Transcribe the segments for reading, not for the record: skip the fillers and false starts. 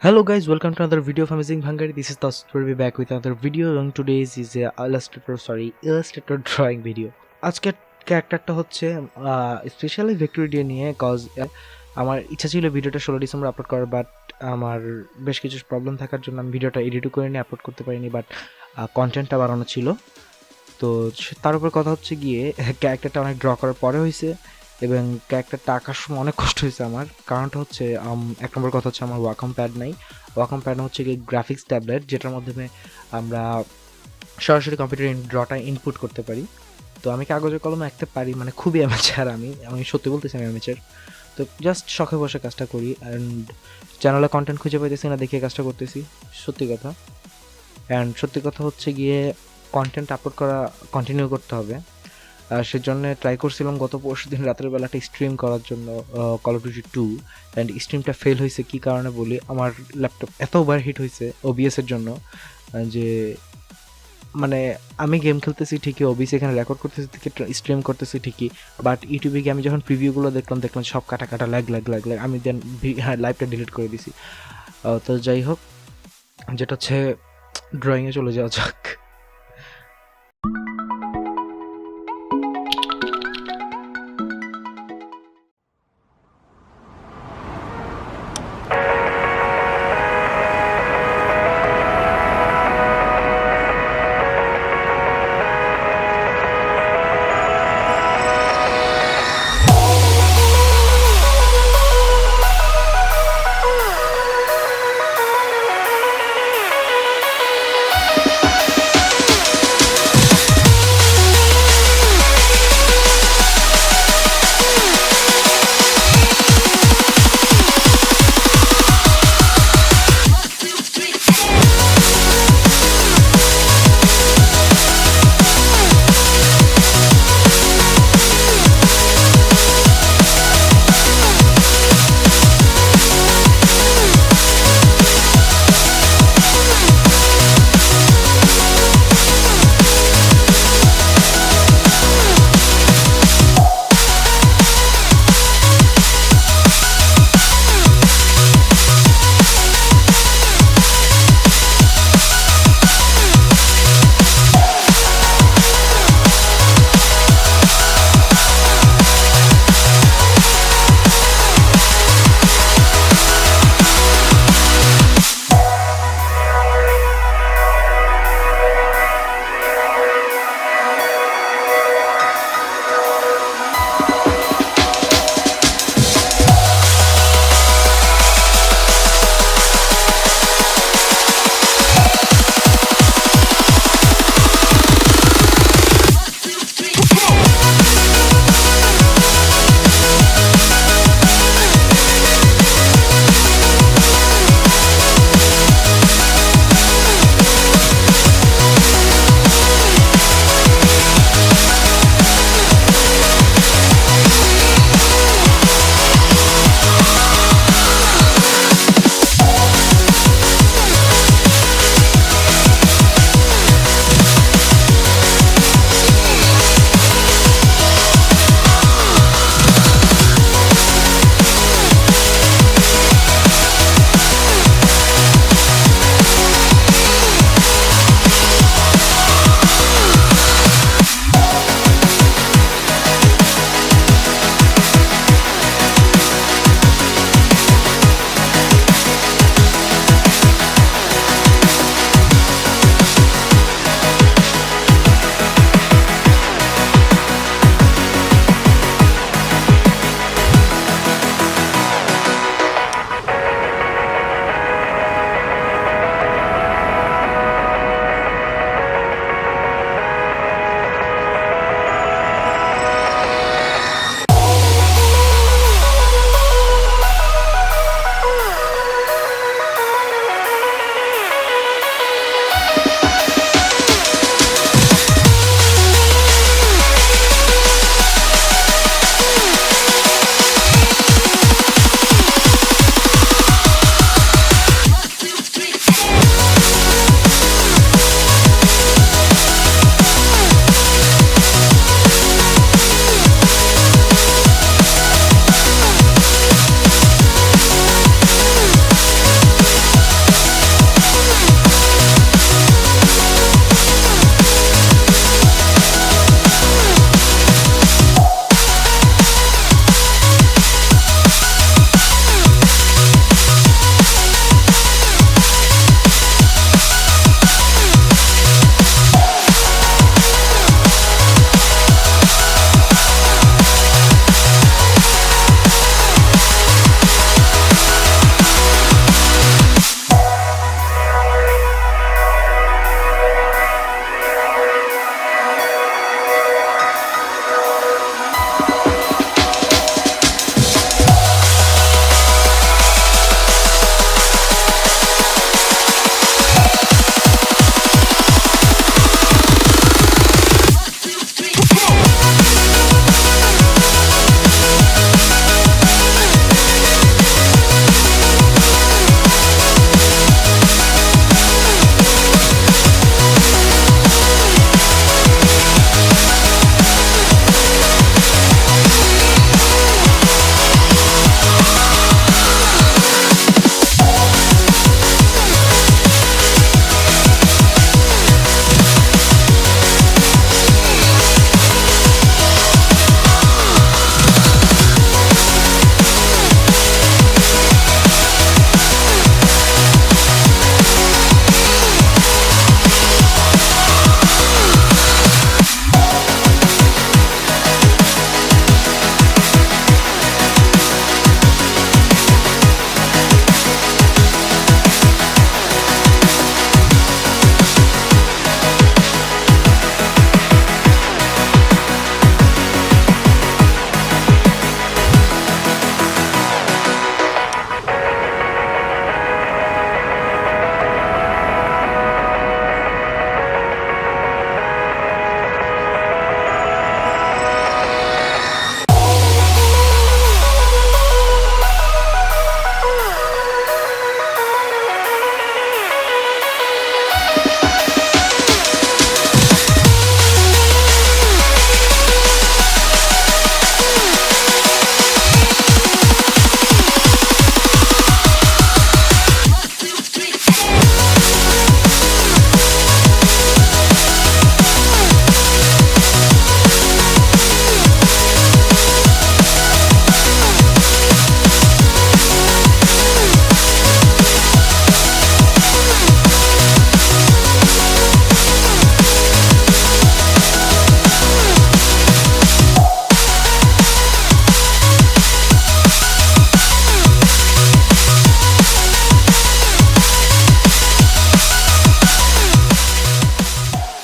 Hello guys, welcome to another video of Amazing Hungary. This is tawsiftorabi back with another video and today's is a illustrator drawing video. আজকের ক্যারেক্টারটা হচ্ছে specially Victoria নিয়ে cause আমার ইচ্ছা ছিল ভিডিওটা 16 December upload করার, but আমার বেশ কিছু প্রবলেম থাকার জন্য আমি ভিডিওটা এডিটও করে নিয়ে আপলোড করতে পারিনি, বাট কন্টেন্টটা বাড়ানো ছিল। তো তার উপর কথা হচ্ছে গিয়ে ক্যারেক্টারটা অনেক ড্র করার পরে হয়েছে এবং ক্যারেক্টারটা আঁকার সময় অনেক কষ্ট হয়েছে আমার। কারণটা হচ্ছে এক নম্বর কথা হচ্ছে আমার ওয়াকম প্যাড নাই। ওয়াকম প্যাড হচ্ছে গিয়ে গ্রাফিক্স ট্যাবলেট, যেটার মাধ্যমে আমরা সরাসরি কম্পিউটার ড্রটা ইনপুট করতে পারি। তো আমি কাগজে কলমে আঁকতে পারি, মানে খুবই অ্যামেচার। আমি সত্যি বলতেছি আমি অ্যামেচার। তো জাস্ট শখে বসে কাজটা করি অ্যান্ড চ্যানেলে কন্টেন্ট খুঁজে পাইতেছি না দেখে কাজটা করতেছি, সত্যি কথা। অ্যান্ড সত্যি কথা হচ্ছে গিয়ে কন্টেন্ট আপলোড করা কন্টিনিউ করতে হবে। সেজন্য ট্রাই করছিলাম গত পরশু দিন রাতের বেলাটা স্ট্রিম করার জন্য কল অফ ডিউটি 2, অ্যান্ড স্ট্রিমটা ফেল হয়েছে। কী কারণে বলি, আমার ল্যাপটপ এত ওভার হিট হয়েছে ওবিএসের জন্য যে মানে আমি গেম খেলতেছি ঠিকই, ওবিএস এখানে রেকর্ড করতেছি ঠিকই, স্ট্রিম করতেছি ঠিকই, বাট ইউটিউবে গিয়ে আমি যখন প্রিভিউগুলো দেখলাম সব কাটা কাটা ল্যাগ, আমি দেন লাইভটা ডিলিট করে দিছি। তো যাই হোক, যেটা হচ্ছে ড্রয়িংয়ে চলে যাওয়া যাক।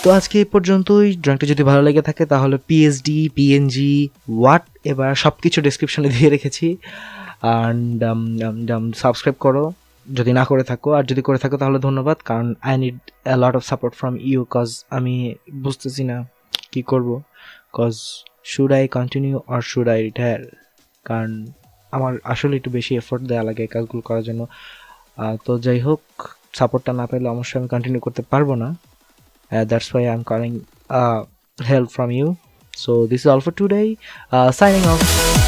তো আজকে এই পর্যন্তই। ড্রয়িংটা যদি ভালো লেগে থাকে তাহলে পিএসডি, পিএনজি, হোয়াট এবার সব কিছু ডেসক্রিপশনে দিয়ে রেখেছি। অ্যান্ড সাবস্ক্রাইব করো যদি না করে থাকো, আর যদি করে থাকো তাহলে ধন্যবাদ, কারণ I need a lot of support from you, cause আমি বুঝতেছি না কী করবো, cause should I continue or should I retire, কারণ আমার আসলে একটু বেশি এফোর্ট দেওয়া লাগে কাজগুলো করার জন্য। তো যাই হোক, সাপোর্টটা না পেলে অবশ্যই আমি কন্টিনিউ করতে পারবো না। That's why I'm calling help from you. So this is all for today. Signing off.